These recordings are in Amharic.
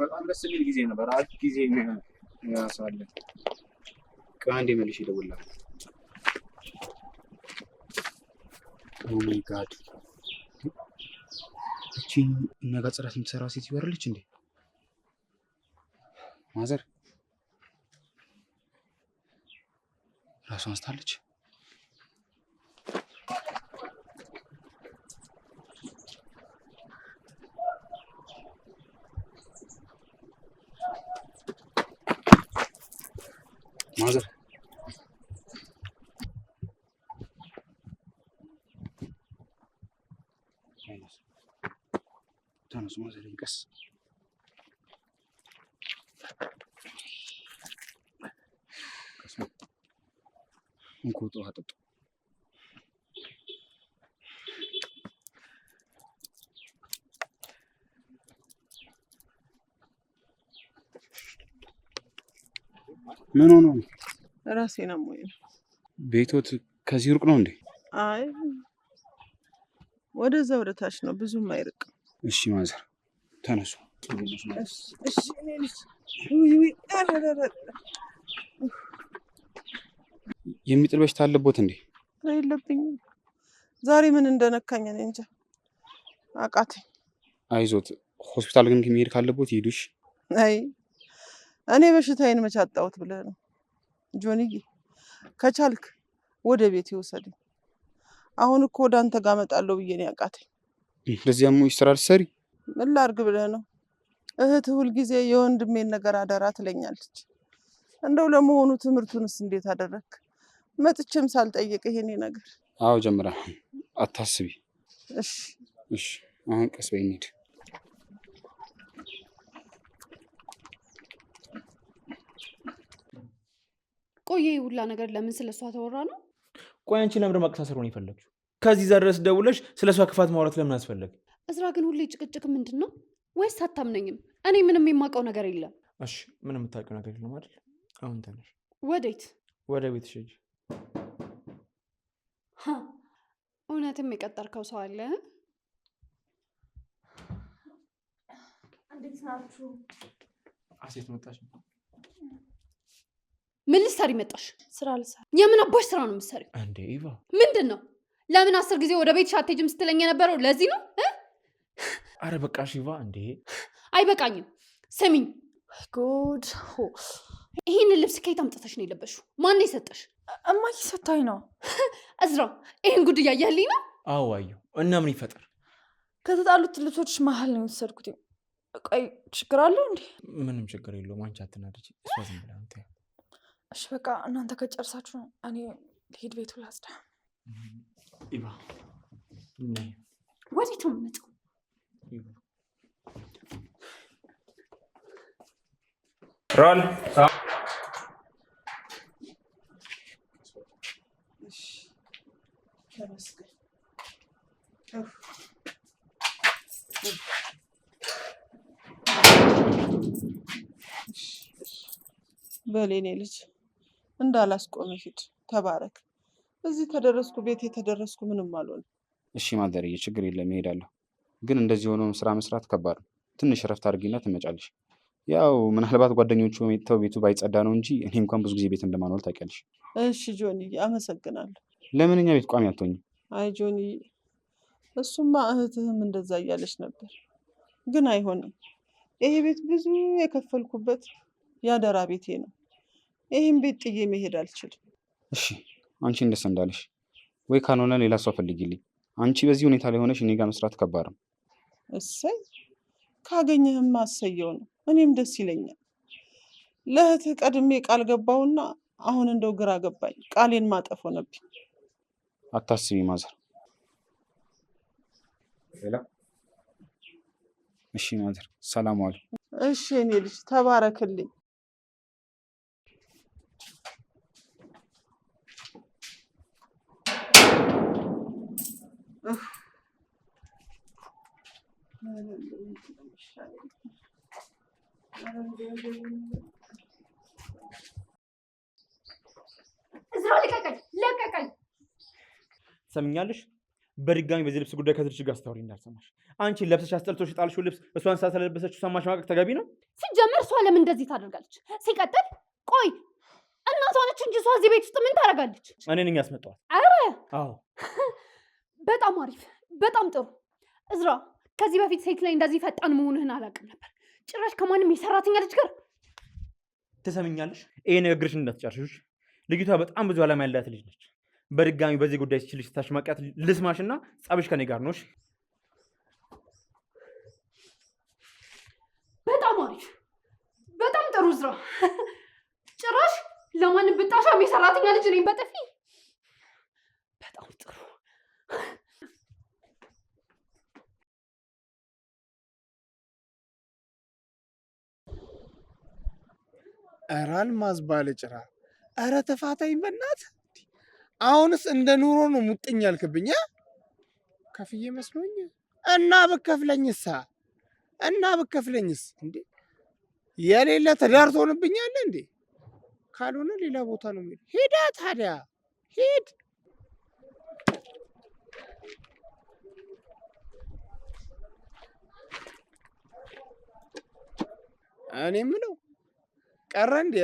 በጣም ደስ የሚል ጊዜ ነበር። አሪፍ ጊዜ ያሳለፍን። ከአንዴ መልሼ እደውልልሃለሁ። ኦ ማይ ጋድ እቺ እኛ ጋር ጽዳት የምትሰራ ሴት ይወርልች እንዴ? ማዘር ራሷን አንስታለች። ማዘር ተነሱ። ማዘር ይንቀስ እንኩ ውሃ ጠጡ። ምን ሆኖ ነው? ራሴን አሞኝ ነው። ቤቶት ከዚህ ሩቅ ነው እንዴ? አይ ወደዛ ወደ ታች ነው፣ ብዙም አይርቅም። እሺ ማዘር ተነሱ። እሺ እኔ ልጅ ውይ የሚጥል በሽታ አለቦት እንዴ? የለብኝም። ዛሬ ምን እንደነካኝ እኔ እንጃ፣ አቃተኝ። አይዞት፣ ሆስፒታል ግን መሄድ ካለቦት ይሄዱሽ። አይ እኔ በሽታዬን መች አጣሁት ብለህ ነው ጆንዬ? ከቻልክ ወደ ቤት ይወሰድኝ። አሁን እኮ ወደ አንተ ጋር እመጣለሁ ብዬ ነው ያቃተኝ። ለዚያም ይስራል ሰሪ። ምን ላድርግ ብለህ ነው? እህት ሁልጊዜ የወንድሜን ነገር አደራ ትለኛለች። እንደው ለመሆኑ ትምህርቱንስ እንዴት አደረክ? መጥቼም ሳልጠይቅ ይሄኔ ነገር። አዎ ጀምራ፣ አታስቢ። እሺ እሺ፣ አሁን ቀስ በይ እንሂድ። ቆየ ሁላ ነገር ለምን ስለሷ ተወራ ነው? ቆይ አንቺ ለምን ማቀሳሰር ነው የፈለግሽው? ከዚህ ድረስ ደውለሽ ስለሷ ክፋት ማውራት ለምን አስፈለገ? እዝራ ግን ሁሌ ጭቅጭቅ ምንድን ነው? ወይስ አታምነኝም? እኔ ምንም የማውቀው ነገር የለም። እሺ ምንም የምታውቂው ነገር የለም አይደል? አሁን ተነሽ። ወዴት? ወደ ቤትሽ ሂጂ። እውነትም የቀጠርከው ሰው አለ? እንዴት ናችሁ? አሴት መጣሽ? ምን ልትሰሪ መጣሽ? ስራ ልሰራ። የምን አባሽ ስራ ነው የምትሰሪው? እንዴ ኢቫ፣ ምንድን ነው? ለምን 10 ጊዜ ወደ ቤትሽ አትሄጂም ስትለኝ የነበረው ለዚህ ነው? አረ በቃሽ ኢቫ። እንዴ አይበቃኝም። ስሚኝ፣ ጉድ! ይህንን ልብስ ከየት አምጥተሽ ነው የለበሽው? ማን የሰጠሽ? እማዬ ሰታኝ ነው። እዝራ፣ ይህን ጉድ እያየህልኝ ነው? አዎ አየሁ። እና ምን ይፈጠር? ከተጣሉት ልብሶች መሀል ነው የወሰድኩት። ቆይ ችግር አለው እንዴ? ምንም ችግር የለውም። አንቺ አትናደጂ። እሷ ዝም ብላ እንትን። እሺ በቃ እናንተ ከጨርሳችሁ እኔ ልሂድ፣ ቤቱ ላጽዳ። ኢቫ ነይ። ወዴት ነው የምመጣው? ሮል በሌኔ ልጅ እንዳላስቆመ ሂድ። ተባረክ። እዚህ ከደረስኩ ቤት የተደረስኩ ምንም አልሆንም። እሺ ማዘርዬ፣ ችግር የለም እሄዳለሁ። ግን እንደዚህ ሆኖ ስራ መስራት ከባድ ነው። ትንሽ እረፍት አድርጊና ትመጫለሽ። ያው ምናልባት ጓደኞቹ መጥተው ቤቱ ባይጸዳ ነው እንጂ እኔ እንኳን ብዙ ጊዜ ቤት እንደማንወል ታውቂያለሽ። እሺ ጆንዬ፣ አመሰግናለሁ። ለምን እኛ ቤት ቋሚ አትሆኝም? አይ ጆንዬ፣ እሱማ እህትህም እንደዛ እያለች ነበር፣ ግን አይሆንም። ይሄ ቤት ብዙ የከፈልኩበት ያደራ ቤቴ ነው። ይህም ቤት ጥዬ መሄድ አልችልም። እሺ አንቺ እንደስ እንዳለሽ፣ ወይ ካልሆነ ሌላ ሰው ፈልጊልኝ። አንቺ በዚህ ሁኔታ ላይ ሆነሽ እኔ ጋር መስራት ከባድ ነው። እሰይ ካገኘህማ አሰየው ነው። እኔም ደስ ይለኛል። ለእህትህ ቀድሜ ቃል ገባውና አሁን እንደው ግራ ገባኝ። ቃሌን ማጠፍ ሆነብኝ። አታስቢ ማዘር። ሌላ እሺ ማዘር፣ ሰላም ዋሉ። እሺ እኔ ልጅ ተባረክልኝ። እዝራ ልቀቀኝ፣ ለቀቀኝ። ሰምኛለሽ? በድጋሚ በዚህ ልብስ ጉዳይ ከትልሽ ጋር ስታወሪ እንዳልሰማሽ። አንቺ ለብሰሽ አስጠልቶሽ የጣልሽው ልብስ እሷን ሳትለበሰች እሷን ማሸማቀቅ ተገቢ ነው? ሲጀመር እሷ ለምን እንደዚህ ታደርጋለች? ሲቀጥል ቆይ እናቷ ነች እንጂ እሷ እዚህ ቤት ውስጥ ምን ታደርጋለች? እኔ ነኝ ያስመጣኋት። አረ አዎ በጣም አሪፍ፣ በጣም ጥሩ። እዝራ ከዚህ በፊት ሴት ላይ እንደዚህ ፈጣን መሆንህን አላውቅም ነበር። ጭራሽ ከማንም የሰራተኛ ልጅ ጋር ትሰምኛለሽ? ይሄ ንግግርሽን እንዳትጨርሺሽ። ልጅቷ በጣም ብዙ ዓላማ ያላት ልጅ ነች። በድጋሚ በዚህ ጉዳይ ሲችልሽ ስታሽማቂያት ልስማሽና ጸብሽ ከኔ ጋር ነው። በጣም አሪፍ፣ በጣም ጥሩ እዝራ። ጭራሽ ለማንም ብጣሻም የሰራተኛ ልጅ ነኝ በጥፊ። በጣም ጥሩ። ኧረ አልማዝ ባለጭራ፣ ኧረ ተፋታኝ በእናትህ። አሁንስ እንደ ኑሮ ነው ሙጥኝ ያልክብኝ? ከፍዬ መስሎኝ እና ብከፍለኝሳ እንዴ የሌለ ትዳር ትሆንብኛለህ እንዴ? ካልሆነ ሌላ ቦታ ነው የሚሄድ። ሂዳ ታዲያ ሂድ። እኔ የምለው ቀረ እንዴ?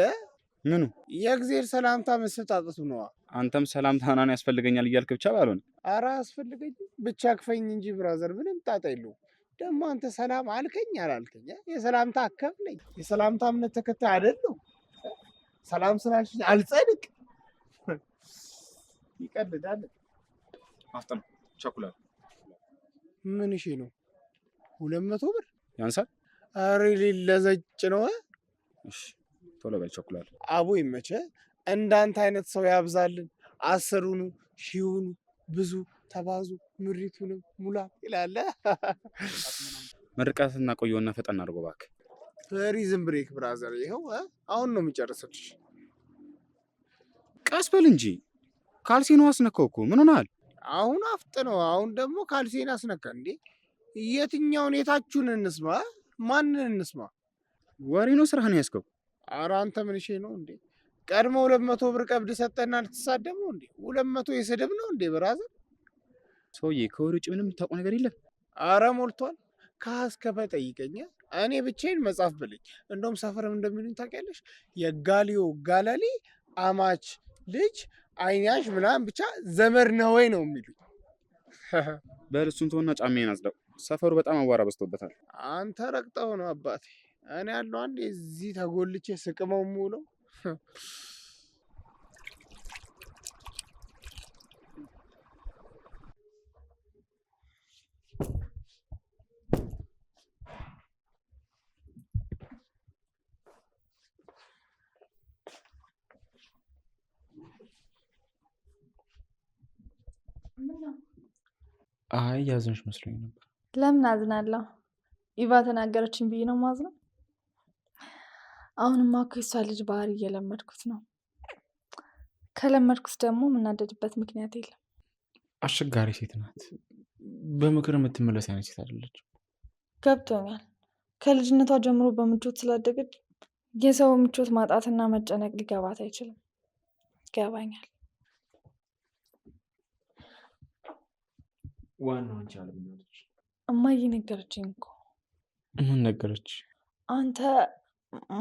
ምኑ? የእግዜር ሰላምታ መሰጣጠቱ ነዋ። አንተም ሰላምታ ምናምን ያስፈልገኛል እያልክ ብቻ ባልሆነ። ኧረ አያስፈልገኝም፣ ብቻ ክፈኝ እንጂ ብራዘር፣ ምንም ጣጣ የለውም። ደግሞ አንተ ሰላም አልከኝ አላልከኝ የሰላምታ አከፍለኝ። የሰላምታ እምነት ተከታይ አይደለሁ። ሰላም ስላልሽኝ አልጸድቅ። ይቀልዳል። አፍጠን ቸኩላል። ምን እሺ ነው 200 ብር ያንሳል? ኧረ ሊለዘጭ ነው። እሺ ቶሎ በል ቸኩላል። አቦ ይመቸ። እንዳንተ አይነት ሰው ያብዛልን። 10ኑ 1000ኑ ብዙ ተባዙ ምሪቱንም ሙላ ይላል። ምርቃትና ቆየውና ፈጠን አድርጎ እባክህ። ፕሪዝን ብሬክ ብራዘር፣ ይኸው አሁን ነው የሚጨርስልሽ። ቀስ በል እንጂ ካልሲኖ አስነካው እኮ። ምን ሆነሃል? አሁን አፍጥነው። አሁን ደግሞ ካልሲን አስነካ እንዴ? የትኛውን የታችሁን እንስማ? ማንን እንስማ? ወሬ ነው ስራህን ያዝከው። ኧረ አንተ ምን እሺ ነው እንዴ? ቀድሞ 200 ብር ቀብድ ሰጠና ልትሳደብ ነው እንዴ? 200 የስድብ ነው እንዴ ብራዘር? ሰውዬ ከወሬ ውጭ ምንም ታውቀው ነገር የለም። ኧረ ሞልቷል። ከሀስከፈ ጠይቀኛ። እኔ ብቻዬን መጻፍ ብልኝ። እንደውም ሰፈርም እንደሚሉኝ ታውቂያለሽ፣ የጋሊዮ ጋላሊ አማች ልጅ አይኛሽ ምናምን ብቻ ዘመድ ነው ወይ ነው የሚሉኝ። በል እሱን ተወና ጫሜን አጽዳው። ሰፈሩ በጣም አቧራ በዝቶበታል። አንተ ረግጠው ነው አባቴ። እኔ ያለው አንዴ እዚህ ተጎልቼ ስቅመው የምውለው። አይ ያዘንሽ መስሎኝ ነበር። ለምን አዝናለሁ? ኢቫ ተናገረችን ብዬ ነው ማዝነው? አሁንማ እኮ የሷ ልጅ ባህሪ እየለመድኩት ነው። ከለመድኩት ደግሞ የምናደድበት ምክንያት የለም። አስቸጋሪ ሴት ናት። በምክር የምትመለስ አይነት ሴት አይደለችም። ገብቶኛል። ከልጅነቷ ጀምሮ በምቾት ስላደገች የሰው ምቾት ማጣትና መጨነቅ ሊገባት አይችልም። ይገባኛል። ዋናው አንቺ አለምናለች። እማዬ ነገረችኝ እኮ። ምን ነገረች? አንተ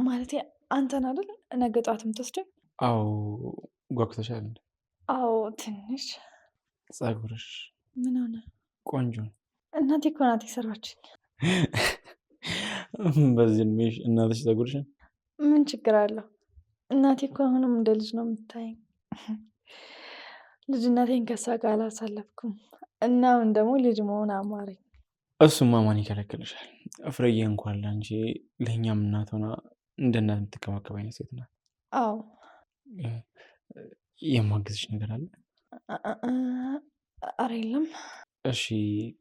ማለት አንተን አይደል ነገ ጠዋት የምትወስደኝ? አዎ ጓጉተሻል እንዴ? አዎ ትንሽ። ጸጉርሽ ምን ሆነ? ቆንጆ። እናቴ እኮ ናት የሰራችኝ። በዚህ እድሜሽ እናትሽ ጸጉርሽን? ምን ችግር አለው? እናቴ እኮ አሁንም እንደ ልጅ ነው የምታየኝ። ልጅነቴን ከሷ ጋር አላሳለፍኩም እና አሁን ደግሞ ልጅ መሆን አማረኝ። እሱማ ማን ይከለክልሻል? ፍሬዬ እንኳን ለአንቺ ለእኛም እናት ሆና እንደ እናት የምትከባከብ አይነት ሴት ናት። አዎ። የማግዝሽ ነገር አለ? ኧረ የለም። እሺ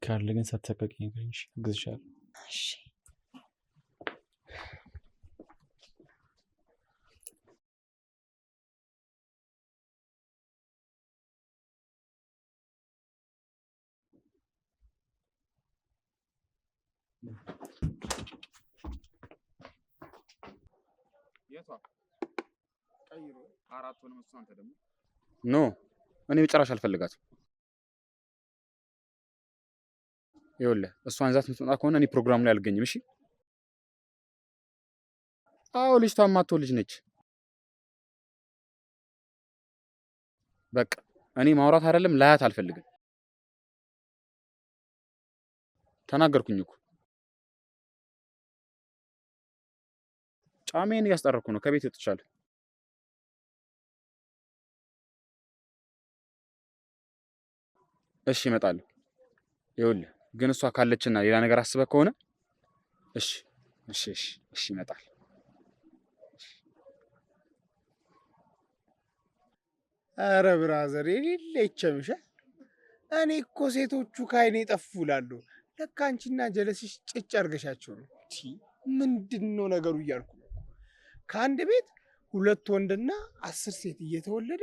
ካለ ግን ሳትሰቀቂ ነገርሽ፣ አግዝሻለሁ። እሺ ኖ እኔ በጭራሽ አልፈልጋትም። ይኸውልህ እሷን ዛት የምትመጣ ከሆነ እኔ ፕሮግራሙ ላይ አልገኝም። እሺ? አዎ ልጅቷ የማትወው ልጅ ነች። በቃ እኔ ማውራት አይደለም ላያት አልፈልግም። ተናገርኩኝ እኮ። ጫሜን እያስጠረኩ ነው። ከቤት ወጥቻለሁ። እሺ እመጣለሁ። ይኸውልህ ግን እሷ ካለችና ሌላ ነገር አስበህ ከሆነ እሺ እሺ እሺ እሺ ይመጣል። ኧረ ብራዘር የሌለ ይቸምሻ። እኔ እኮ ሴቶቹ ከአይኔ ጠፉ እላለሁ። ለካ አንቺና ጀለስሽ ጭጭ አርገሻቸው ነው። ምንድን ነው ነገሩ እያልኩ ነው። ከአንድ ቤት 2 ወንድና 10 ሴት እየተወለደ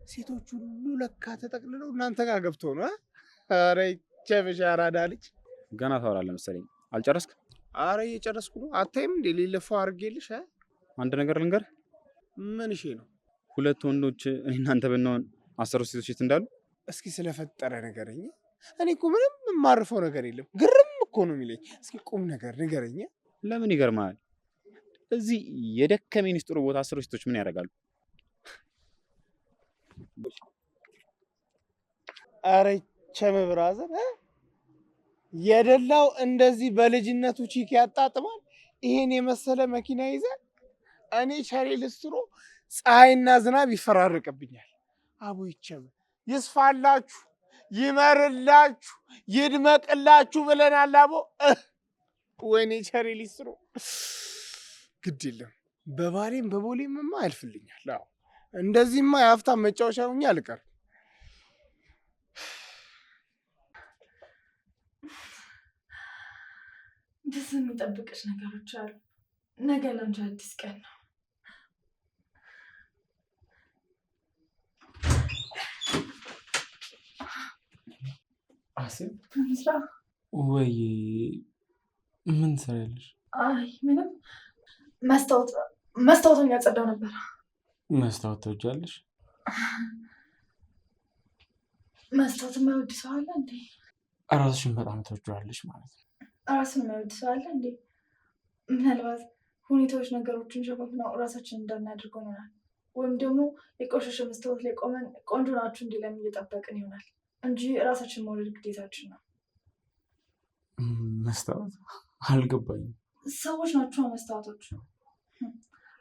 ሴቶቹ ሁሉ ለካ ተጠቅልለው እናንተ ጋር ገብተው ነው። ኧረ ይቸምሻ አራዳ ልጅ። ገና ታወራለህ መሰለኝ። አልጨረስክ? ኧረ እየጨረስኩ ነው። አታይም እንዴ ሌለፈው አድርጌልሽ? አንድ ነገር ልንገርህ። ምን እሺ ነው? 2 ወንዶች እኔ እናንተ ብንሆን 10 ሴቶች የት እንዳሉ እስኪ ስለፈጠረ ንገረኝ። እኔ እኮ ምንም የማርፈው ነገር የለም። ግርም እኮ ነው የሚለኝ። እስኪ ቁም ነገር ንገረኝ። ለምን ይገርማል? እዚህ የደከመ ሚኒስትሩ ቦታ 10 ሴቶች ምን ያደርጋሉ? ኧረ ቸም ብራዘር፣ የደላው እንደዚህ በልጅነቱ ቺክ ያጣጥማል። ይሄን የመሰለ መኪና ይዘን እኔ ቸሬ ልስትሮ ፀሐይና ዝናብ ይፈራረቅብኛል። አቡ ይቸም ይስፋላችሁ፣ ይመርላችሁ፣ ይድመቅላችሁ ብለናል። አቦ ወይኔ ቸሬ ልስትሮ ግድ የለም በባሌም በቦሌምማ ያልፍልኛል። አዎ እንደዚህማ የሀብታም መጫወቻ ሆኜ አልቀርም። ብዙ የሚጠብቅሽ ነገሮች አሉ። ነገ ላንቺ አዲስ ቀን ነው። አስብ ስራ ወይ ምን ትሰሪያለሽ? አይ ምንም፣ መስታወቱን ያጸዳው ነበር። መስታወት ትወጃለሽ? መስታወት የማይወድ ሰው አለ እንዴ? እራስሽን በጣም ትወጂዋለሽ ማለት ነው። ራስን የማይወድ ሰው አለ እንዴ? ምናልባት ሁኔታዎች ነገሮችን ሸፋፍነው ራሳችን እንዳናደርገው ይሆናል። ወይም ደግሞ የቆሸሸ መስታወት ላይ ቆመን ቆንጆ ናችሁ እንዲለን እየጠበቅን ይሆናል እንጂ ራሳችን መውደድ ግዴታችን ነው። መስታወት አልገባኝም። ሰዎች ናቸው መስታወቶች።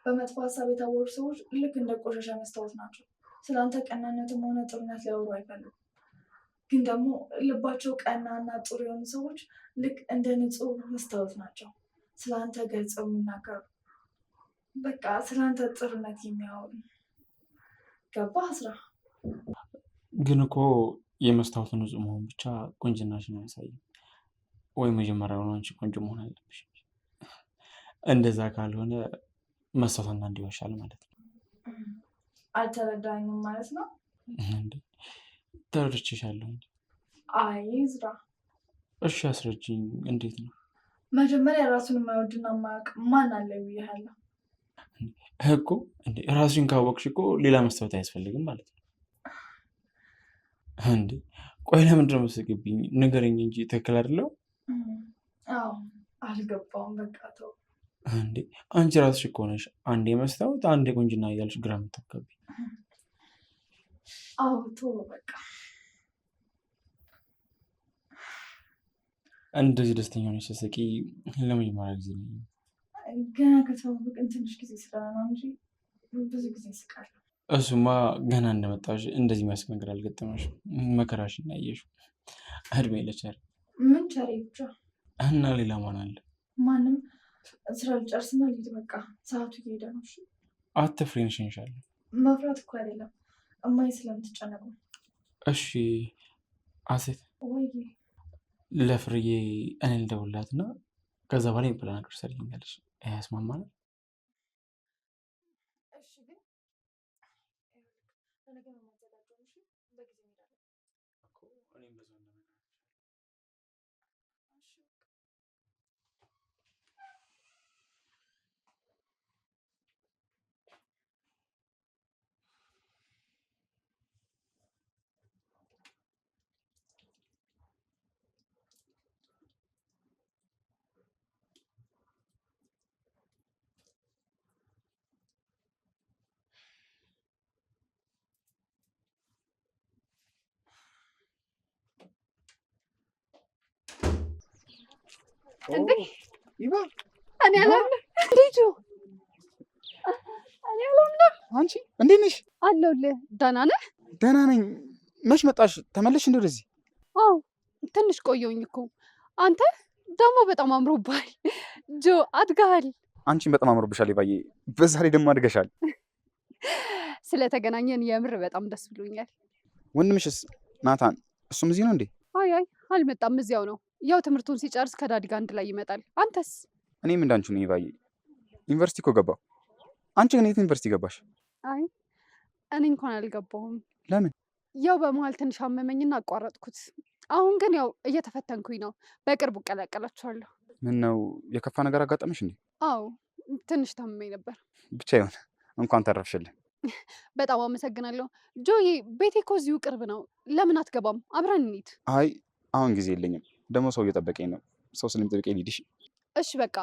በመጥፎ ሀሳብ የታወሩ ሰዎች ልክ እንደ ቆሻሻ መስታወት ናቸው። ስለአንተ ቀናነትም ሆነ ጥሩነት ሊያወሩ አይፈልጉም። ግን ደግሞ ልባቸው ቀና እና ጥሩ የሆኑ ሰዎች ልክ እንደ ንጹህ መስታወት ናቸው። ስለአንተ ገልጸው የሚናገሩ፣ በቃ ስለአንተ ጥሩነት የሚያወሩ። ገባህ ስራ? ግን እኮ የመስታወት ንጹህ መሆን ብቻ ቁንጅናሽን አያሳይም። ወይ መጀመሪያውኑ አንቺ ቆንጆ መሆን አለብሽ። እንደዛ ካልሆነ መስታወት አንዳንዴ ይዋሻል ማለት ነው። አልተረዳኝም ማለት ነው። ተረድቼሻለሁ። አይ ዝራ፣ እሺ አስረጅኝ። እንዴት ነው? መጀመሪያ ራሱን የማይወድና የማያውቅ ማን አለ ብያለሁ እኮ። ራስሽን ካወቅሽ እኮ ሌላ መስታወት አያስፈልግም ማለት ነው። እንዴ ቆይ ለምንድን ነው የምትስቂብኝ? ንገረኝ እንጂ ትክክል አይደለው? አዎ አልገባውም። በቃ ተው። እንዴ አንቺ ራስሽ እኮ ነሽ አንዴ መስታወት አንዴ ቁንጅና እያልሽ ግራ የምታጋቢ። አዎ ተው በቃ። እንደዚህ ደስተኛ ሆነሽ ስትስቂ ለመጀመሪያ ጊዜ ነው። ገና ከተዋወቅን ትንሽ ጊዜ ስለሆነ ነው እንጂ ብዙ ጊዜ እስቃለሁ። እሱማ ገና እንደመጣሽ እንደዚህ የሚያስቅ ነገር አልገጠመሽም። መከራሽን ያየሽው። እድሜ ለቸር። ምን ቸሬ ብቻ እና ሌላ ማን አለ? ማንም። ስራ ልጨርስና ልሂድ በቃ፣ ሰዓቱ እየሄደ ነው። እሺ አትፍሪ፣ እንሸኝሻለን። መፍራት እኮ አይደለም እማዬ ስለምትጨነቅ ነው። እሺ አሴት፣ ወይ ለፍርዬ እኔ ልደውልላትና ከዛ በኋላ የሚበላ ነገር ትሰሪልኛለሽ። ያስማማናል? እሺ ግን ለነገ ነው የማዘጋጀው። እሺ በጊዜ እንሄዳለን። እንዴ ይባ እኔ አላምንም። ልጁ እኔ አላምንም። አንቺ እንዴት ነሽ? አለሁልህ። ደህና ነህ? ደህና ነኝ። መች መጣሽ? ተመለሽ እንደ ወደዚህ? አዎ ትንሽ ቆየሁኝ እኮ። አንተ ደግሞ በጣም አምሮብሃል ጆ፣ አድገሃል። አንቺን በጣም አምሮብሻል ይባዬ። በዛ ላይ ደግሞ አድገሻል። ስለተገናኘን የምር በጣም ደስ ብሎኛል። ወንድምሽስ ናታን እሱም እዚህ ነው እንዴ? አይ አልመጣም፣ እዚያው ነው። ያው ትምህርቱን ሲጨርስ ከዳዲ ጋር አንድ ላይ ይመጣል። አንተስ? እኔም እንዳንቺ ነኝ ይባዬ። ዩኒቨርሲቲ እኮ ገባሁ። አንቺ ግን የት ዩኒቨርሲቲ ገባሽ? አይ እኔ እንኳን አልገባሁም። ለምን? ያው በመሀል ትንሽ አመመኝና አቋረጥኩት። አሁን ግን ያው እየተፈተንኩኝ ነው። በቅርቡ እቀላቀላችኋለሁ። ምን ነው የከፋ ነገር አጋጠመሽ እንዴ? አዎ ትንሽ ታምሜ ነበር። ብቻ ይሁን፣ እንኳን ተረፍሽልን። በጣም አመሰግናለሁ ጆዬ። ቤቴ እኮ እዚሁ ቅርብ ነው። ለምን አትገባም? አብረን እንሂድ። አይ አሁን ጊዜ የለኝም፣ ደግሞ ሰው እየጠበቀኝ ነው። ሰው ስለሚጠብቀኝ ልሂድ። እሺ በቃ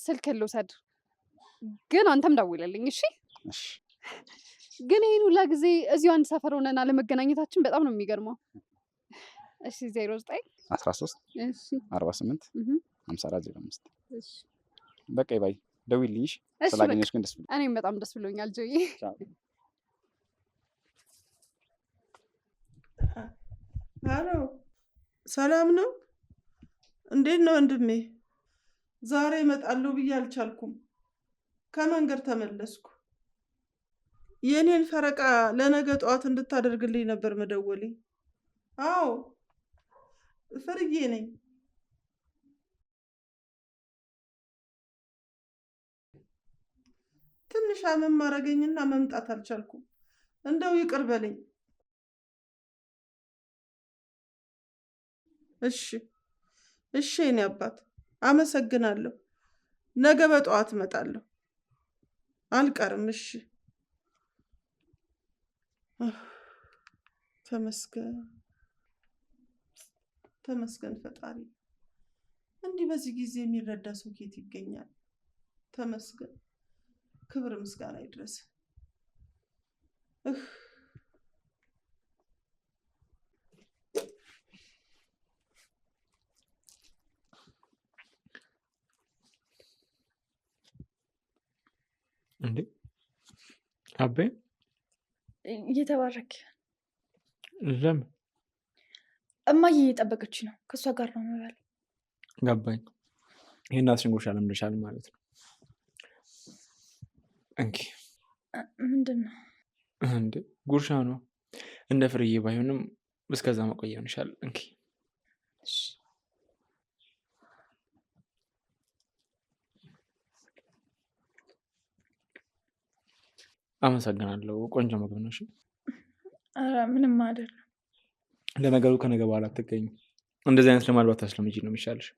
ስልክህን ልውሰድ፣ ግን አንተም ደውልልኝ እሺ? እሺ። ግን ይህን ሁላ ጊዜ እዚሁ አንድ ሰፈር ሆነን አለመገናኘታችን በጣም ነው የሚገርመው። እሺ 09 13 እሺ 48 እህ 54 05 እሺ በቃ ይባይ ደውይልኝ። እሺ ስላገኘሽ ግን ደስ ብሎኛል። እኔም በጣም ደስ ብሎኛል ጆዬ። አሎ ሰላም ነው? እንዴት ነው ወንድሜ? ዛሬ እመጣለሁ ብዬ አልቻልኩም። ከመንገድ ተመለስኩ። የኔን ፈረቃ ለነገ ጠዋት እንድታደርግልኝ ነበር መደወሌ። አዎ ፍርዬ ነኝ። ትንሽ አመም አረገኝና መምጣት አልቻልኩም። እንደው ይቅር በለኝ። እሺ እሺ የኔ አባት አመሰግናለሁ። ነገ በጠዋት እመጣለሁ። አልቀርም። እሺ ተመስገን ተመስገን ፈጣሪ። እንዲህ በዚህ ጊዜ የሚረዳ ሰው ኬት ይገኛል? ተመስገን። ክብር ምስጋና ይድረስ። እንዴ አቤ፣ እየተባረክ ለምን? እማዬ እየጠበቀች ነው። ከእሷ ጋር ነው የምበላው። ገባኝ። ይሄን አትሽን ጉርሻ ለምደሻል ማለት ነው። እንኪ ምንድን ነው? እንዴ ጉርሻ ነው። እንደ ፍርዬ ባይሆንም እስከዛ መቆያ ይሆንሻል። እንኪ አመሰግናለሁ። ቆንጆ ምግብ ነው። ኧረ ምንም አይደለም። ለነገሩ ከነገ በኋላ አትገኝም። እንደዚህ አይነት ልማድ ባታስለምጂ ነው የሚሻልሽ።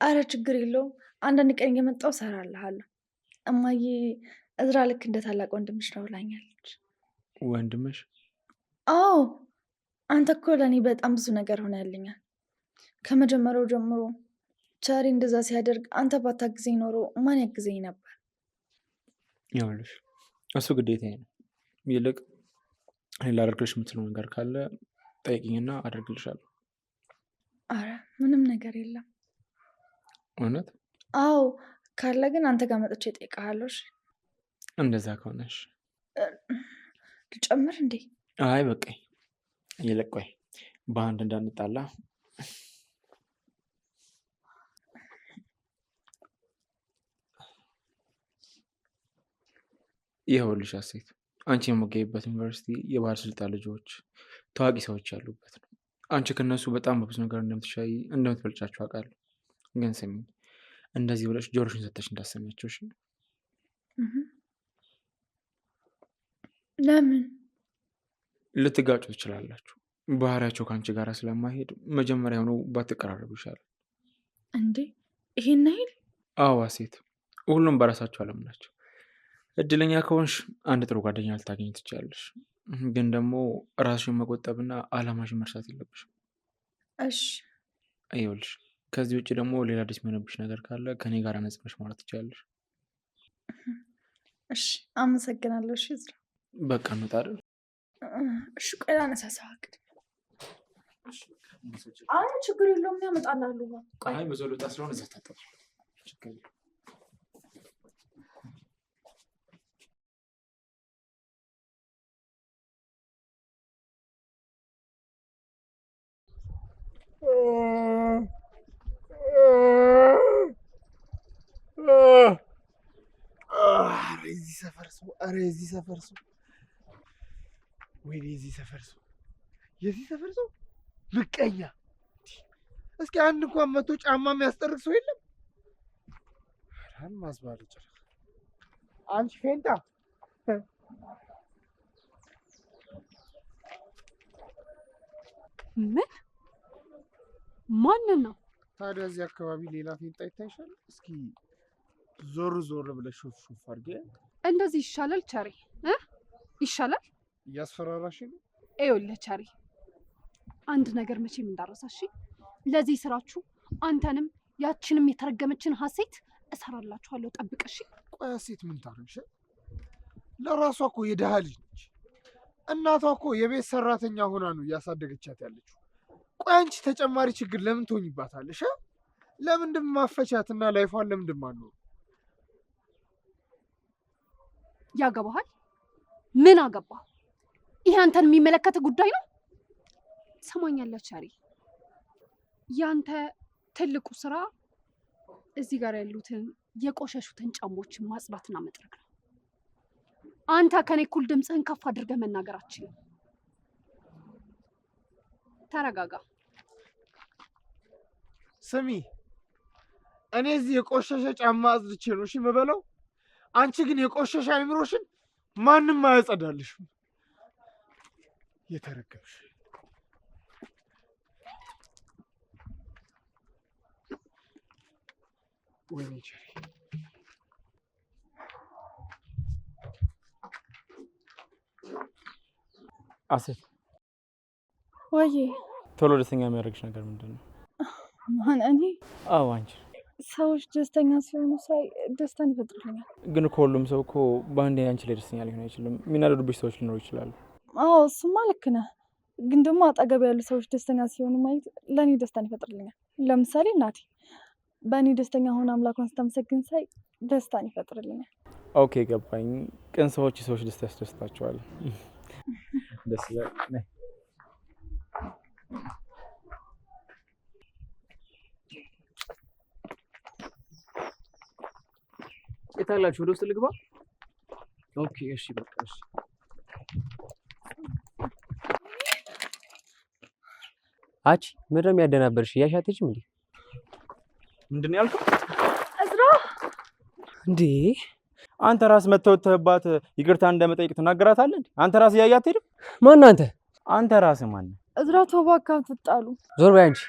አረ ችግር የለውም። አንዳንድ ቀን እየመጣሁ እሰራልሃለሁ። እማዬ እዝራ ልክ እንደ ታላቅ ወንድምሽ ነው ብላኛለች። ወንድምሽ? አዎ አንተ እኮ ለእኔ በጣም ብዙ ነገር ሆነልኛል። ከመጀመሪያው ጀምሮ ቻሪ እንደዛ ሲያደርግ አንተ ባታግዘኝ ኖሮ ማን ያግዘኝ ነበር? ይኸውልሽ እሱ ግዴታዬ ነው። ይልቅ እኔ ላደርግልሽ የምትለው ነገር ካለ ጠይቂኝና አደርግልሻለሁ። አረ ምንም ነገር የለም። እውነት? አዎ ካለ ግን አንተ ጋር መጥቼ እጠይቅሃለሁ። እሺ? እንደዛ ከሆነሽ ልጨምር እንዴ? አይ በቃኝ። ይልቅ ቆይ በአንድ እንዳንጣላ ይኸውልሽ ሀሴት፣ አንቺ የምትገቢበት ዩኒቨርሲቲ የባለስልጣን ልጆች፣ ታዋቂ ሰዎች ያሉበት ነው። አንቺ ከነሱ በጣም በብዙ ነገር እንደምትበልጫቸው አውቃለሁ። ግን ስሚኝ፣ እንደዚህ ብለሽ ጆሮሽን ሰተሽ እንዳሰሚያቸው እሺ? ለምን? ልትጋጩ ትችላላችሁ። ባህሪያቸው ከአንቺ ጋር ስለማይሄድ መጀመሪያውኑ ባትቀራረቡ ይሻላል። እንዴ ይሄን ያህል? አዎ ሀሴት፣ ሁሉም በራሳቸው ዓለም ናቸው። እድለኛ ከሆንሽ አንድ ጥሩ ጓደኛ ልታገኝ ትችላለሽ። ግን ደግሞ ራስሽን መቆጠብና አላማሽን መርሳት የለብሽም። እሺ ይኸውልሽ ከዚህ ውጭ ደግሞ ሌላ አዲስ የሚሆንብሽ ነገር ካለ ከኔ ጋር ነጽበሽ ማለት ትችላለሽ። እሺ አመሰግናለሁ። እሺ እዝራ፣ በቃ እንውጣ አይደል? እሺ ቆይ ላነሳሳው። አይ ችግር የለውም ያመጣልሃል። ቆይ አይ በዛው ልወጣ ስለሆነ እዛ ታጠብ። ችግር የለም። ኧረ የዚህ ሰፈር ሰው፣ ኧረ የዚህ ሰፈር ሰው፣ ወይኔ የዚህ ሰፈር ሰው፣ የዚህ ሰፈር ሰው ምቀኛ። እስኪ አንድ እንኳን መቶ ጫማ የሚያስጠርቅ ሰው የለም? ራን ማስባል ይችላል። አንቺ ፌንታ ምን ማንን ነው? ታዲያ እዚህ አካባቢ ሌላ ፌንጣ ይታይሻል? እስኪ ዞር ዞር ብለሽ ሹፍ ሹፍ አድርገሽ። እንደዚህ ይሻላል ቸሪ ይሻላል። እያስፈራራሽ ነው? ይኸውልህ ቸሪ፣ አንድ ነገር መቼም እንዳረሳሽ፣ ለዚህ ስራችሁ አንተንም ያችንም የተረገመችን ሀሴት እሰራላችኋለሁ። ጠብቅሽ። ቆይ ሀሴት ምን ታረግሽ? ለራሷ እኮ የደሃ ልጅ ነች። እናቷ እኮ የቤት ሰራተኛ ሆና ነው እያሳደገቻት ያለችው። ቆይ አንቺ ተጨማሪ ችግር ለምን ትሆኝባታለሽ? ለምንድን ማፈቻትና ላይፏን ለምንድን ማኖር? ያገባሃል? ምን አገባ? ይሄ አንተን የሚመለከት ጉዳይ ነው። ሰማኛለህ ቸሪ፣ ያንተ ትልቁ ስራ እዚህ ጋር ያሉትን የቆሸሹትን ጫሞችን ማጽዳትና መጥረግ ነው። አንተ ከኔ እኩል ድምፅህን ከፍ አድርገህ መናገር አትችልም። ተረጋጋ። ስሚ፣ እኔ እዚህ የቆሸሸ ጫማ አጽድቼ ነው እሺ የምበለው። አንቺ ግን የቆሸሸ አይምሮሽን ማንም አያጸዳልሽም። የተረገምሽ ወይኔ ቸሪ። አሴት ወይ ቶሎ ደስተኛ የሚያደርግሽ ነገር ምንድን ነው? ማን? እኔ? አዎ አንቺ። ሰዎች ደስተኛ ሲሆኑ ሳይ ደስታን ይፈጥርልኛል። ግን እኮ ሁሉም ሰው እኮ በአንዴ አንቺ ላይ ደስተኛ ሊሆን አይችልም። የሚናደዱብሽ ሰዎች ሊኖሩ ይችላሉ። አዎ እሱማ ልክ ነህ። ግን ደግሞ አጠገብ ያሉ ሰዎች ደስተኛ ሲሆኑ ማየት ለእኔ ደስታን ይፈጥርልኛል። ለምሳሌ እናቴ በእኔ ደስተኛ ሆነ አምላኳን ስታመሰግን ሳይ ደስታን ይፈጥርልኛል። ኦኬ ገባኝ። ቅን ሰዎች የሰዎች ደስታ ያስደስታቸዋል። ደስ ይላል። የታላችሁ ወደ ውስጥ ልግባ? ኦኬ እሺ በቃ እሺ። አቺ ምንድን ነው የሚያደናበርሽ? እያሻተችም እንዴ? ምንድን ነው ያልከው? እዝራ እንዴ አንተ ራስ መተውተህባት ይቅርታ እንደመጠየቅ ትናገራታለህ እንዴ? አንተ ራስ እያያት ሄድም። ማን አንተ? አንተ ራስ ማን? እዝራ ተው እባክህ አትጣሉ። ዞር በይ አንቺ።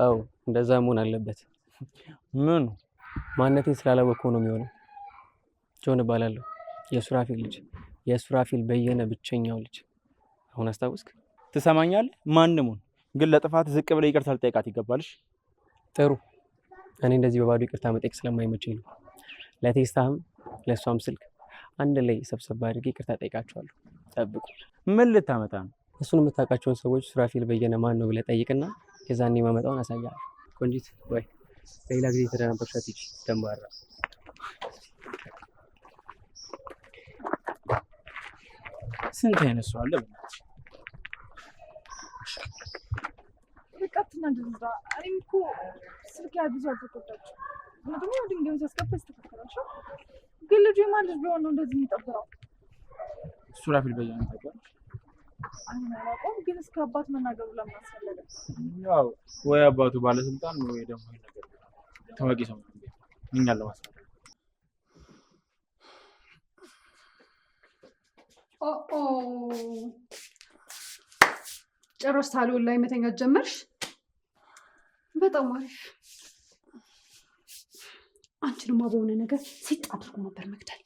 አዎ እንደዛ መሆን አለበት። ምን ማንነቴን ስላላወቅኩ ነው የሚሆነው። ጆን እባላለሁ። የሱራፊል ልጅ፣ የሱራፊል በየነ ብቸኛው ልጅ። አሁን አስታውስክ? ትሰማኛለህ? ማንሙን ግን ለጥፋት ዝቅ ብለህ ይቅርታ ልጠይቃት ይገባልሽ። ጥሩ። እኔ እንደዚህ በባዶ ይቅርታ መጠየቅ ስለማይመቸኝ ነው። ለቴስታህም ለእሷም ስልክ አንድ ላይ ሰብሰብ አድርጌ ይቅርታ ጠይቃቸዋለሁ። ጠብቁ። ምን ልታመጣ ነው? እሱን የምታውቃቸውን ሰዎች ሱራፊል በየነ ማን ነው ብለህ ጠይቅና የዛኔ ማመጣውን አሳያለሁ። ቆንጂት ወይ ሌላ ጊዜ የተደናበርሻት ይች ደንባራ ስንት አይነት ሰው አለ? በቃትና እንደዛ እኔም እኮ ስልክ ያብዙ አልተቆጣችም። ደግሞ ድንገት ሲያስገባ ይስተካከላል። ግን ልጁ የማን ልጅ ቢሆን ነው እንደዚህ የሚጠብረው? ሱራፊል በየነ ታውቂያለሽ? አላውቀውም። ግን እስከ አባት መናገሩ ለምን አስፈለገ? ያው ወይ አባቱ ባለስልጣን ወይ ደግሞ ነገር ታዋቂ ሰው ነው። እኛን ለማስፈራራት ጭራሽ ሳሎን ላይ መተኛት ጀመርሽ? በጣም አሪፍ። አንቺንማ በሆነ ነገር ሲጥ አድርጎ ነበር መግደል።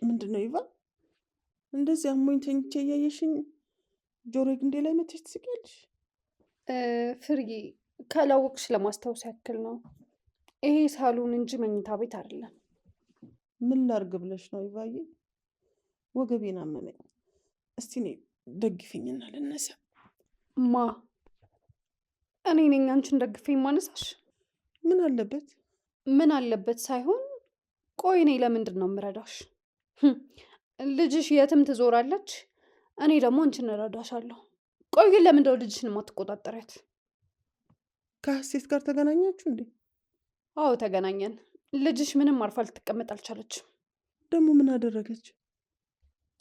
ምንድን ነው ይቫ? እንደዚህ አሞኝ ተኝቼ እያየሽኝ ጆሮ ግንዴ ላይ መተሽ ትስቂያለሽ? ፍርዬ ካላወቅሽ ለማስታወስ ያክል ነው። ይሄ ሳሎን እንጂ መኝታ ቤት አይደለም። ምን ላርግ ብለሽ ነው ይቫዬ? ወገቤን አመመኝ። እስቲ እኔ ደግፊኝና ልነሳ። ማ እኔ ነኝ አንቺን ደግፌኝ ማነሳሽ? ምን አለበት? ምን አለበት ሳይሆን፣ ቆይ እኔ ለምንድን ነው የምረዳሽ? ልጅሽ የትም ትዞራለች፣ እኔ ደግሞ አንቺን እረዳሻለሁ። ቆይ ግን ለምንድን ነው ልጅሽን የማትቆጣጠሪያት? ከሀሴት ጋር ተገናኛችሁ እንዴ? አዎ ተገናኘን። ልጅሽ ምንም አርፋ ልትቀመጥ አልቻለችም። ደግሞ ምን አደረገች?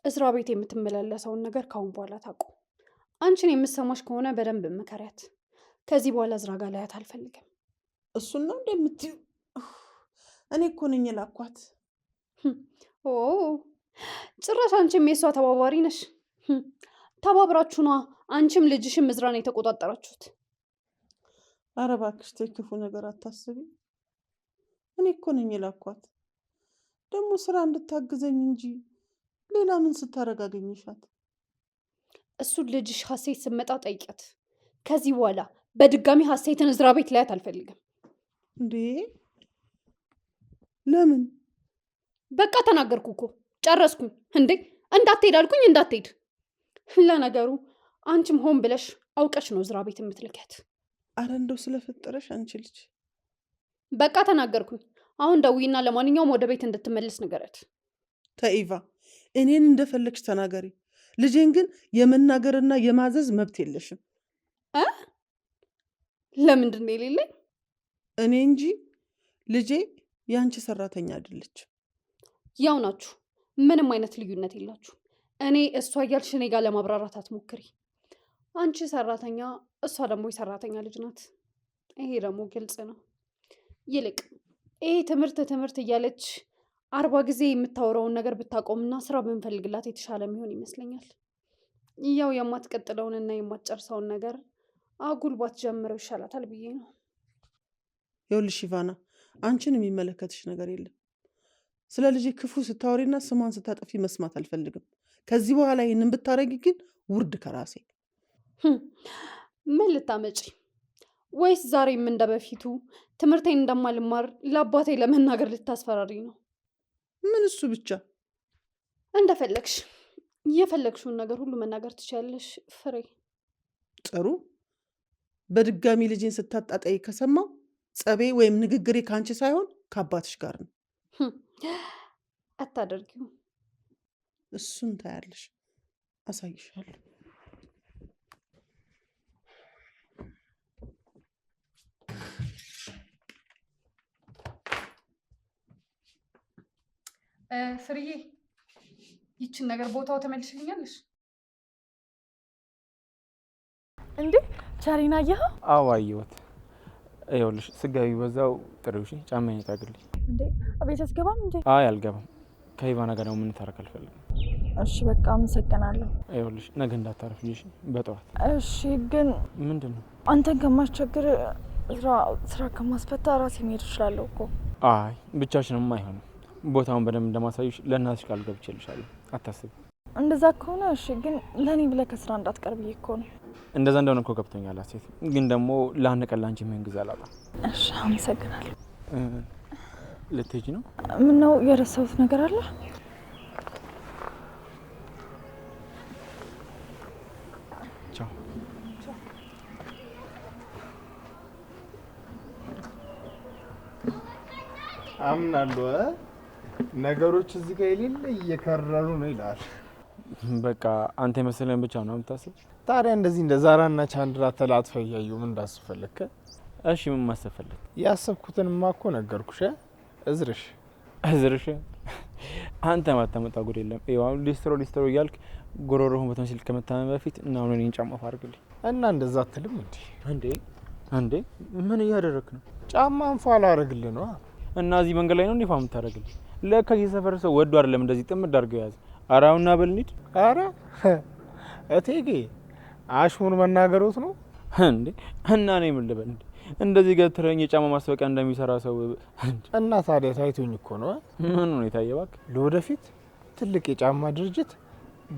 እዝራ ቤት የምትመላለሰውን ነገር ካሁን በኋላ ታውቁ። አንቺን የምትሰማሽ ከሆነ በደንብ ምከሪያት። ከዚህ በኋላ እዝራ ጋር ላያት አልፈልግም። እሱን ነው እንደምትይው? እኔ እኮ ነኝ የላኳት። ኦ ጭራሽ አንቺም የሷ ተባባሪ ነሽ። ተባብራችሁ ነዋ አንቺም ልጅሽም እዝራን የተቆጣጠራችሁት። ኧረ እባክሽ ተይ፣ ክፉ ነገር አታስቢ። እኔ እኮ ነኝ የላኳት፣ ደግሞ ስራ እንድታግዘኝ እንጂ ሌላ ምን ስታረግ አገኘሻት? እሱን ልጅሽ ሀሴት ስትመጣ ጠይቂያት። ከዚህ በኋላ በድጋሚ ሀሴትን እዝራ ቤት ላያት አልፈልግም። እንዴ ለምን? በቃ ተናገርኩ እኮ ጨረስኩኝ። እንዴ እንዳትሄድ አልኩኝ፣ እንዳትሄድ። ለነገሩ አንቺም ሆን ብለሽ አውቀሽ ነው እዝራ ቤት የምትልኪያት። አረ እንደው ስለፈጠረሽ አንቺ ልጅ። በቃ ተናገርኩኝ። አሁን ደውይና ለማንኛውም ወደ ቤት እንድትመለስ ንገረት። ተኢቫ እኔን እንደፈለግሽ ተናገሪ፣ ልጄን ግን የመናገርና የማዘዝ መብት የለሽም። ለምንድን ነው የሌለኝ? እኔ እንጂ ልጄ የአንቺ ሰራተኛ አይደለች። ያው ናችሁ፣ ምንም አይነት ልዩነት የላችሁ። እኔ እሷ እያልሽ እኔ ጋር ለማብራራት አትሞክሪ። አንቺ ሰራተኛ፣ እሷ ደግሞ የሰራተኛ ልጅ ናት። ይሄ ደግሞ ግልጽ ነው። ይልቅ ይሄ ትምህርት እያለች 40 ጊዜ የምታወራውን ነገር ብታቆምና ስራ ብንፈልግላት የተሻለ የሚሆን ይመስለኛል። ያው የማትቀጥለውንና የማትጨርሰውን ነገር አጉልባት ጀምረው ይሻላታል ብዬ ነው። ይኸውልሽ ኢቫና፣ አንቺን የሚመለከትሽ ነገር የለም። ስለ ልጄ ክፉ ስታወሪና ስሟን ስታጠፊ መስማት አልፈልግም። ከዚህ በኋላ ይህንን ብታረጊ ግን ውርድ ከራሴ። ምን ልታመጪ? ወይስ ዛሬም እንደ በፊቱ ትምህርቴን እንደማልማር ለአባቴ ለመናገር ልታስፈራሪ ነው? ምን እሱ ብቻ? እንደፈለግሽ፣ የፈለግሽውን ነገር ሁሉ መናገር ትችያለሽ ፍሬ። ጥሩ። በድጋሚ ልጄን ስታጣጣይ ከሰማው ጸቤ ወይም ንግግሬ ከአንቺ ሳይሆን ከአባትሽ ጋር ነው። አታደርጊው። እሱን ታያለሽ፣ አሳይሻለሁ። ፍርዬ፣ ይችን ነገር ቦታው ተመልሽልኛለሽ? እንዴ ቻሪና አየኸው? አዎ አየሁት። ይኸውልሽ ስጋቢ በዛው ጥሪው ጫማዬን ታግልኝ። እንዴ ቤት አትገባም እንዴ? አይ አልገባም። ከኢቫና ጋር ደግሞ ምን ታረክ አልፈልግም። እሺ በቃ አመሰግናለሁ። ይኸውልሽ ነገ እንዳታረፍልሽ በጠዋት። እሺ ግን ምንድን ነው? አንተን ከማስቸግር ስራ ከማስፈታ ራሴ መሄድ እችላለሁ እኮ። አይ ብቻሽንም አይሆንም። ቦታውን በደንብ እንደማሳይሽ ለእናትሽ ቃል ገብቼልሻለሁ። አታስቢ። እንደዛ ከሆነ እሺ፣ ግን ለእኔ ብለህ ከስራ እንዳትቀር ብዬ እኮ ነው። እንደዛ እንደሆነ እኮ ገብቶኛል ሴት፣ ግን ደግሞ ለአንድ ቀን ላንቺ ምን ጊዜ አላጣም። እሺ አመሰግናለሁ። ልትሄጂ ነው? ምነው የረሳሁት ነገር አለ? ቻው። አምናለሁ ነገሮች እዚህ ጋር የሌለ እየከረሩ ነው ይላል። በቃ አንተ የመሰለን ብቻ ነው የምታስብ። ታዲያ እንደዚህ እንደ ዛራና ቻንድራ ተላጥፈው እያዩ ምን እንዳስፈለግከ? እሺ ምን ማሰፈለግ? ያሰብኩትንማ እኮ ነገርኩሽ። እዝርሽ አንተ ማታመጣ ጉድ የለም። ይኸው ሊስትሮ እያልክ ጎሮሮህን በተመሲል ከመታመም በፊት እና አሁን እኔን ጫማ አድርግልኝ። እና እንደዛ አትልም እንዴ ምን እያደረክ ነው? ጫማ እንፏ አላረግልህ ነው። እና እዚህ መንገድ ላይ ነው እንዲፋ የምታደርግልኝ? ለካ የሰፈር ሰው ወዶ አይደለም እንደዚህ ጥምድ አድርገው ያዝ። አራውና በልኒድ። አረ እቴጌ አሽሙር መናገሮት ነው እንዴ? እና እኔ ምን ልበል እንዴ? እንደዚህ ገትረኝ የጫማ ማስታወቂያ እንደሚሰራ ሰው እና ታዲያ ታይቶኝ እኮ ነው። ምን ነው የታየ? እባክህ ለወደፊት ትልቅ የጫማ ድርጅት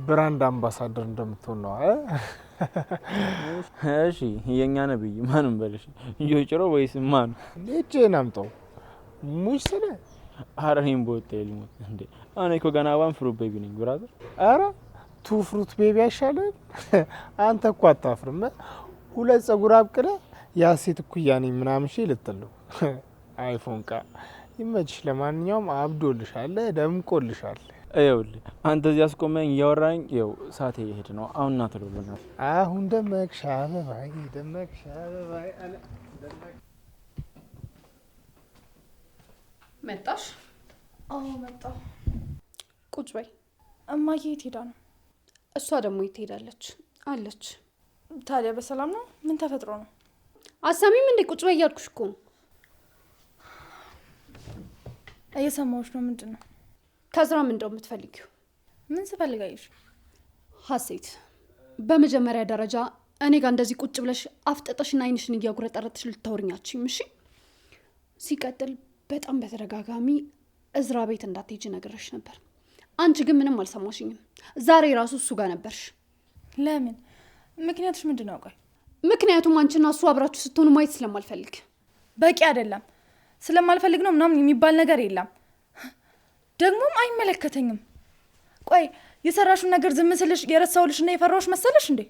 ብራንድ አምባሳደር እንደምትሆን ነው። እሺ የኛ ነብይ ማንም በልሽ ጆጭሮ ወይስ ማን? ልጄን አምጣው ሙሽ ስለ አረኔም ቦቴ ልሞት እንዴ? እኔ እኮ ገና ዋን ፍሩት ቤቢ ነኝ ብራዘር። አረ ቱ ፍሩት ቤቢ አይሻልም? አንተ እኮ አታፍርም። 2 ፀጉር አብቅለ ያሴት እኩያ ነኝ ምናምን ሺ ልትል ነው። አይፎን ቃ ይመችሽ። ለማንኛውም አብዶልሻል፣ ደምቆልሻል። ይኸውልህ አንተ እዚህ አስቆመኝ እያወራኝ ይኸው ሰዓት እየሄድ ነው። አሁን ና ቶሎ ብለናል። አሁን ደመቅሽ አበባዬ ደመቅሽ አበባዬ አለ መጣሽ? አዎ መጣሁ። ቁጭ በይ። እማዬ የት ሄዳ ነው? እሷ ደግሞ የት ሄዳለች? አለች። ታዲያ በሰላም ነው? ምን ተፈጥሮ ነው? አሰሚም እንዴ? ቁጭ በይ እያልኩሽ እኮ ነው። እየሰማሁሽ ነው። ምንድን ነው? ከስራ ምን እንደው የምትፈልጊው? ምን ስፈልጋይሽ? ሀሴት፣ በመጀመሪያ ደረጃ እኔ ጋር እንደዚህ ቁጭ ብለሽ አፍጠጠሽና አይንሽን እያጉረጠረጥሽ ልታወሪኛችም። እሺ። ሲቀጥል በጣም በተደጋጋሚ እዝራ ቤት እንዳትሄጂ ነግሬሽ ነበር። አንቺ ግን ምንም አልሰማሽኝም። ዛሬ ራሱ እሱ ጋር ነበርሽ። ለምን? ምክንያቱሽ ምንድን ነው? ቆይ ምክንያቱም አንቺና እሱ አብራችሁ ስትሆኑ ማየት ስለማልፈልግ። በቂ አይደለም። ስለማልፈልግ ነው ምናምን የሚባል ነገር የለም። ደግሞም አይመለከተኝም። ቆይ የሰራሹን ነገር ዝም ስልሽ የረሳሁልሽ እና የፈራሁሽ መሰለሽ እንዴ?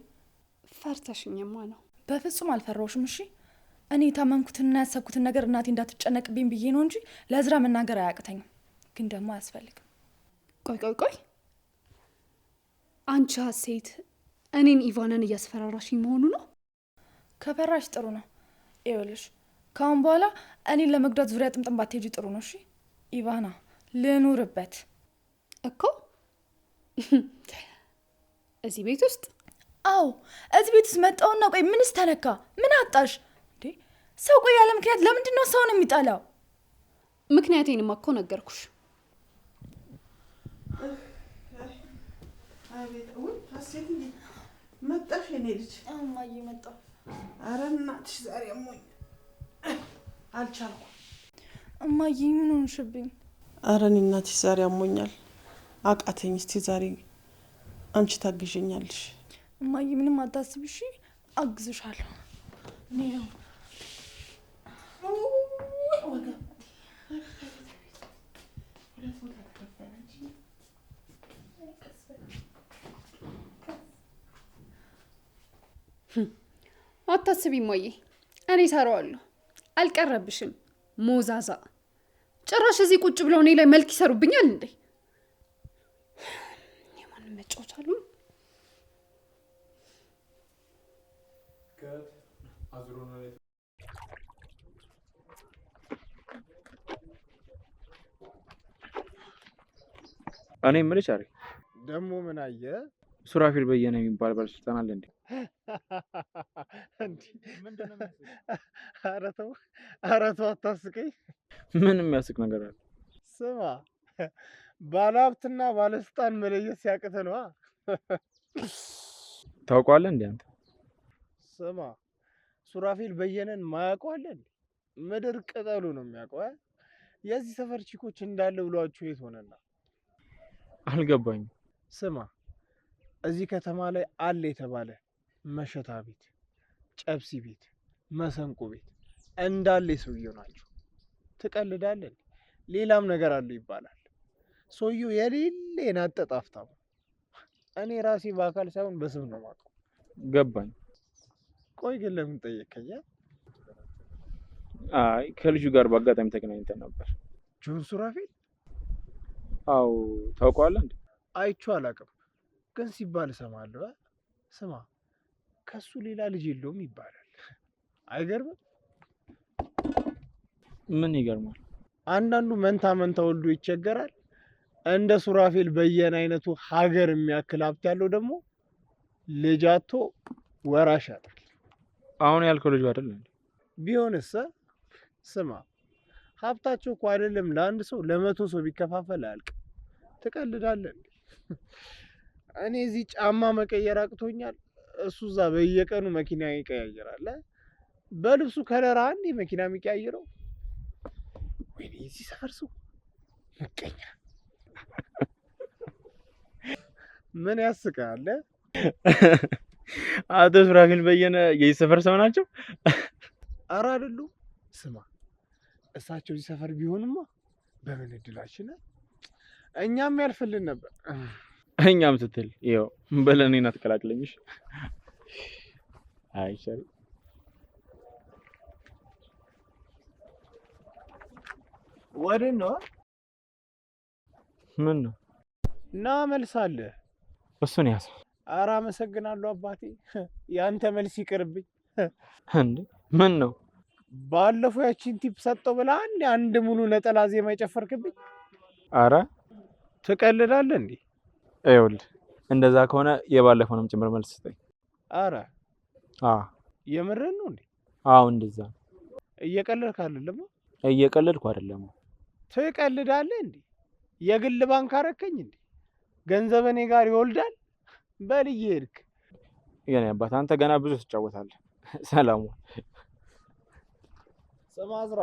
ፈርተሽኝማ ነው። በፍጹም አልፈራሁሽም። እሺ እኔ የታመንኩትንና ያሰብኩትን ነገር እናቴ እንዳትጨነቅብኝ ብዬ ነው እንጂ ለእዝራ መናገር አያቅተኝም። ግን ደግሞ አያስፈልግም። ቆይ አንቺ ሀሴት እኔን ኢቫንን እያስፈራራሽኝ መሆኑ ነው? ከፈራሽ ጥሩ ነው። ይኸውልሽ ከአሁን በኋላ እኔን ለመጉዳት ዙሪያ ጥምጥም ባትሄጂ ጥሩ ነው። እሺ ኢቫና ልኑርበት እኮ እዚህ ቤት ውስጥ። አዎ እዚህ ቤት ውስጥ መጣውና ቆይ ምንስ ተነካ? ምን አጣሽ እንዴ? ሰው ቆይ ያለ ምክንያት ለምንድን ነው ሰውን የሚጣላው? ምክንያቴንማ እኮ ነገርኩሽ። አቤት ሀሴትዬ መጣሽ የኔ ልጅ? እማዬ መጣሁ። ኧረ እናትሽ ዛሬ አሞኝ አልቻልኩም። እማዬ ምን ሆንሽብኝ? ኧረ እኔ እናትሽ ዛሬ አሞኛል አቃተኝ። እስቲ ዛሬ አንቺ ታግዥኛለሽ? እማዬ ምንም አታስቢ እሺ፣ አግዝሻለሁ። እኔ ነው አታስቢ እማዬ፣ እኔ እሰራዋለሁ። አልቀረብሽም ሞዛዛ። ጭራሽ እዚህ ቁጭ ብለው እኔ ላይ መልክ ይሰሩብኛል እንዴ? የማንም መጫወቻ አሉ። እኔ የምልሽ አሪ ደግሞ ምን አየ? ሱራፊል በየነ የሚባል ባለስልጣን አለ እንዴ? ኧረ ተው አታስቀኝ። ምን የሚያስቅ ነገር አለ? ስማ ባለሀብትና ባለስልጣን መለየት ሲያቅት ነዋ። ታውቀዋለህ እንዴ አንተ? ስማ ሱራፊል በየነን ማያውቀዋለን? ምድር ቅጠሉ ነው የሚያውቀው። የዚህ ሰፈር ቺኮች እንዳለ ብሏችሁ የት ሆነና? አልገባኝም። ስማ እዚህ ከተማ ላይ አለ የተባለ መሸታ ቤት፣ ጨብሲ ቤት፣ መሰንቆ ቤት እንዳለ ሰውየው ናቸው። ትቀልዳለን? ሌላም ነገር አለው ይባላል። ሰውየው የሌለ የናጠጠ ሀብታም። እኔ ራሴ በአካል ሳይሆን በስም ነው የማውቀው። ገባኝ። ቆይ ግን ለምን ጠየቀኝ? አይ ከልጁ ጋር በአጋጣሚ ተገናኝተን ነበር። ጆን ሱራፊል? አዎ ታውቀዋለህ እንዴ? አይቼው አላውቅም ግን ሲባል እሰማለሁ። ስማ ከሱ ሌላ ልጅ የለውም ይባላል። አይገርምም? ምን ይገርማል? አንዳንዱ መንታ መንታ ወልዶ ይቸገራል። እንደ ሱራፌል በየነ አይነቱ ሀገር የሚያክል ሀብት ያለው ደግሞ ልጅ አጥቶ ወራሽ ያጣል። አሁን ያልከው ልጁ አይደል እንዴ? ቢሆንስ? ስማ ሀብታቸው እኮ አይደለም ለአንድ ሰው ለ100 ሰው ቢከፋፈል አያልቅም። ትቀልዳለህ? እኔ እዚህ ጫማ መቀየር አቅቶኛል፣ እሱ እዛ በየቀኑ መኪና ይቀያየራል። በልብሱ ከለር አንዴ መኪና የሚቀያየረው። ወይኔ እዚህ ሰፈር ሰው ምቀኛ። ምን ያስቃል? አቶ ሱራፊል በየነ የዚህ ሰፈር ሰው ናቸው? ኧረ አይደሉም። ስማ እሳቸው እዚህ ሰፈር ቢሆንማ በምን እድላችን እኛም ያልፍልን ነበር። እኛም ስትል ይኸው በለኔን አትቀላቅለኝሽ። አይ ሸሪ ወዴት ነው? ምን ነው ና መልሳለህ። እሱን ያዘ። ኧረ አመሰግናለሁ አባቴ። ያንተ መልስ ይቅርብኝ። እንዴ ምን ነው? ባለፈው ያቺን ቲፕ ሰጠው ብለህ አንድ ሙሉ ነጠላ ዜማ የጨፈርክብኝ። አረ ትቀልዳለህ እንዴ? ይኸውልህ እንደዛ ከሆነ የባለፈውንም ጭምር መልስ ስጠኝ። አረ አዎ የምርህን ነው እንዴ? አዎ እንደዛ ነው። እየቀለድክ አይደለም? እየቀለድኩ አይደለም። ትቀልዳለህ እንዴ? የግል ባንክ አረከኝ እንዴ? ገንዘብ እኔ ጋር ይወልዳል። በል እየሄድክ የኔ አባት አንተ ገና ብዙ ትጫወታለህ። ሰላም ስማ አዝራ፣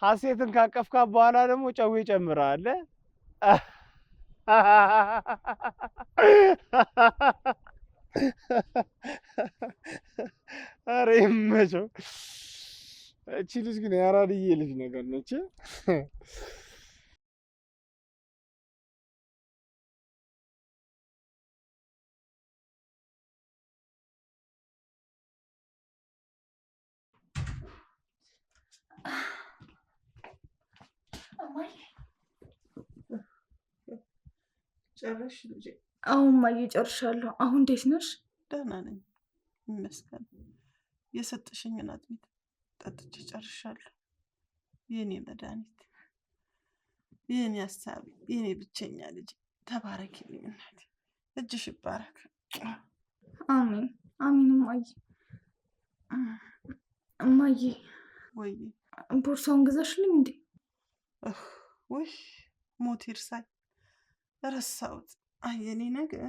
ሀሴትን ካቀፍካት በኋላ ደግሞ ጨው ጨምረሃል። ኧረ ይመቸው። እቺ ልጅ ግን ያራድዬ ልጅ ነገር ነች። ጨረሽ ልጄ? አሁን እማዬ ጨርሻለሁ። አሁን እንዴት ነሽ? ደህና ነኝ ይመስገን። የሰጠሽኝን አጥሚት ጠጥቼ ጨርሻለሁ። የኔ መድኃኒት፣ የኔ ሀሳቢ፣ የኔ ብቸኛ ልጅ ተባረኪልኝ እናቴ። እጅሽ ይባረክ። አሜን አሜን። እማዬ እማዬ፣ ወይ ቦርሳውን ገዛሽልኝ እንዴ? ውይ ሞት ይርሳኝ፣ ረሳሁት። አየኔ ነገር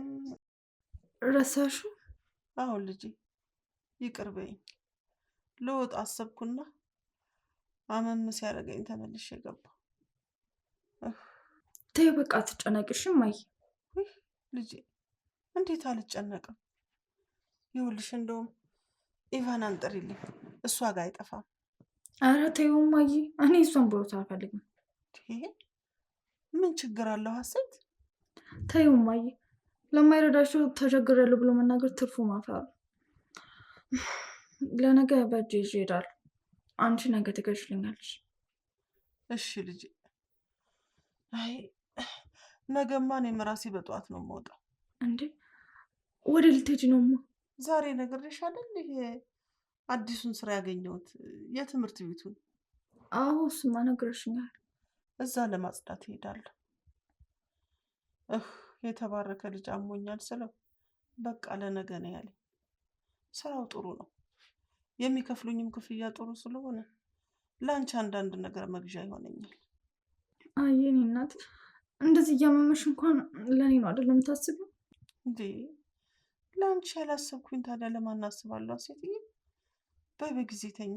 ረሳሹ? አሁን ልጄ ይቅር በይኝ። ልወጣ አሰብኩና አመም ሲያደርገኝ ተመልሼ ገባሁ። ተይ በቃ አትጨነቂሽ እማዬ። ውይ ልጄ እንዴት አልጨነቅም? ይኸውልሽ እንደውም ኢቫናን ጥሪልኝ፣ እሷ ጋር አይጠፋም። ኧረ ተይው እማዬ፣ እኔ እሷን ቦታ አልፈልግም። ምን ችግር አለው ሀሴት? ተይው እማዬ፣ ለማይረዳቸው ተቸግሬያለሁ ብሎ መናገር ትርፉ ማፈር። ለነገ በእጄ ይዤ እሄዳለሁ። አንቺ ነገ ትገዥልኛለሽ። እሺ ልጄ። አይ ነገማ እኔም ራሴ በጠዋት ነው የምወጣው። እንዴ ወደ ልትሄጂ ነው? ዛሬ ነግሬሻለሁ። ይሄ አዲሱን ስራ ያገኘሁት የትምህርት ቤቱን። አዎ እሱማ ነግረሽኛል። እዛ ለማጽዳት እሄዳለሁ። የተባረከ ልጅ አሞኛል ስለው በቃ ለነገ ነው ያለኝ። ስራው ጥሩ ነው፣ የሚከፍሉኝም ክፍያ ጥሩ ስለሆነ ለአንቺ አንዳንድ ነገር መግዣ ይሆነኛል። አይ የኔ እናት፣ እንደዚህ እያመመሽ እንኳን ለእኔ ነው አይደለም የምታስቢው? እንዴ ለአንቺ ያላሰብኩኝ ታዲያ ለማን አስባለሁ? ሴትዬ በይ በጊዜ ተኝ፣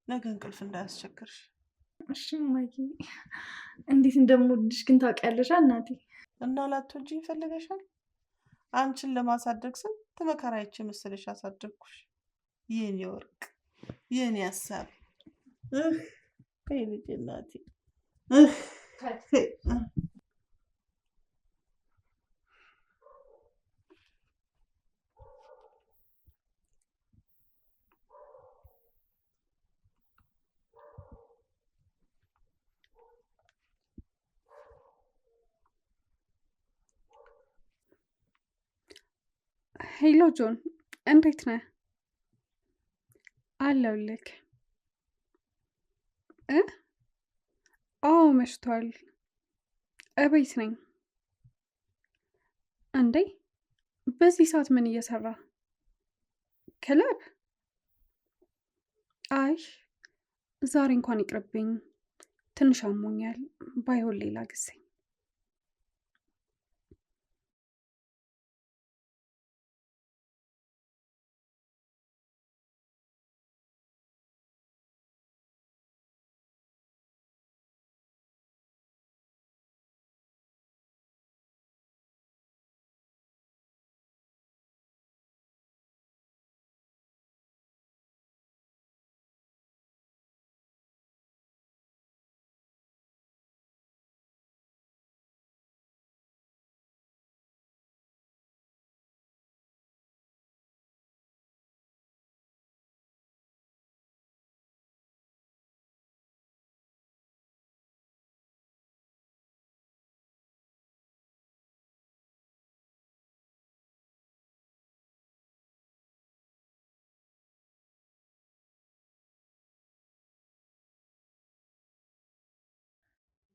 ነገ እንቅልፍ እንዳያስቸግርሽ። እሺ እማዬ፣ እንዴት እንደምወድሽ ግን ታውቂያለሽ እናቴ። እና ላትወጂኝ ይፈልገሻል? አንቺን ለማሳደግ ስንት መከራ አይቼ መሰለሽ አሳደግኩሽ። የኔ ወርቅ፣ የኔ ሀሳብ። ልጄ እናቴ። ሄሎ ጆን፣ እንዴት ነህ? አለሁልህ። አዎ መሽቷል። እቤት ነኝ። እንዴ በዚህ ሰዓት ምን እየሰራ? ክለብ? አይ ዛሬ እንኳን ይቅርብኝ፣ ትንሽ አሞኛል። ባይሆን ሌላ ጊዜ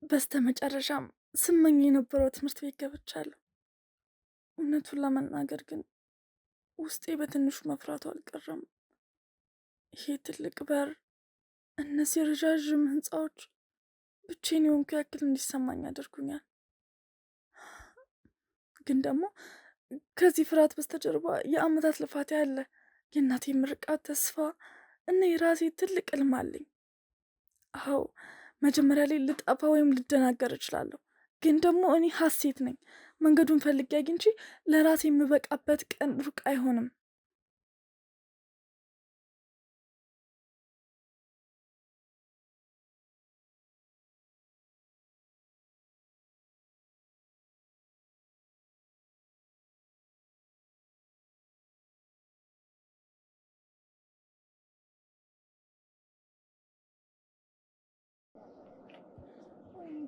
በስተመጨረሻም ስመኝ የነበረው ትምህርት ቤት ገብቻለሁ። እውነቱን ለመናገር ግን ውስጤ በትንሹ መፍራቱ አልቀረም። ይሄ ትልቅ በር፣ እነዚህ ረዣዥም ህንፃዎች ብቻዬን የሆንኩ ያክል እንዲሰማኝ ያደርጉኛል። ግን ደግሞ ከዚህ ፍርሃት በስተጀርባ የአመታት ልፋት ያለ የእናቴ ምርቃት፣ ተስፋ እና የራሴ ትልቅ ህልም አለኝ። አዎ መጀመሪያ ላይ ልጠፋ ወይም ልደናገር እችላለሁ፣ ግን ደግሞ እኔ ሀሴት ነኝ። መንገዱን ፈልጌ አግኝቼ ለራሴ የምበቃበት ቀን ሩቅ አይሆንም።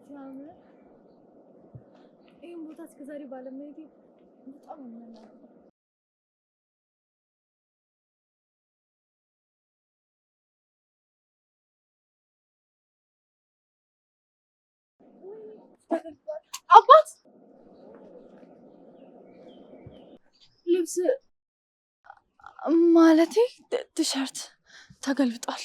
ሲያምር ይህን ቦታ እስከዛሬ ባለማየቴ በጣም ነው። አባት ልብስ ማለቴ ቲሸርት ተገልብጧል።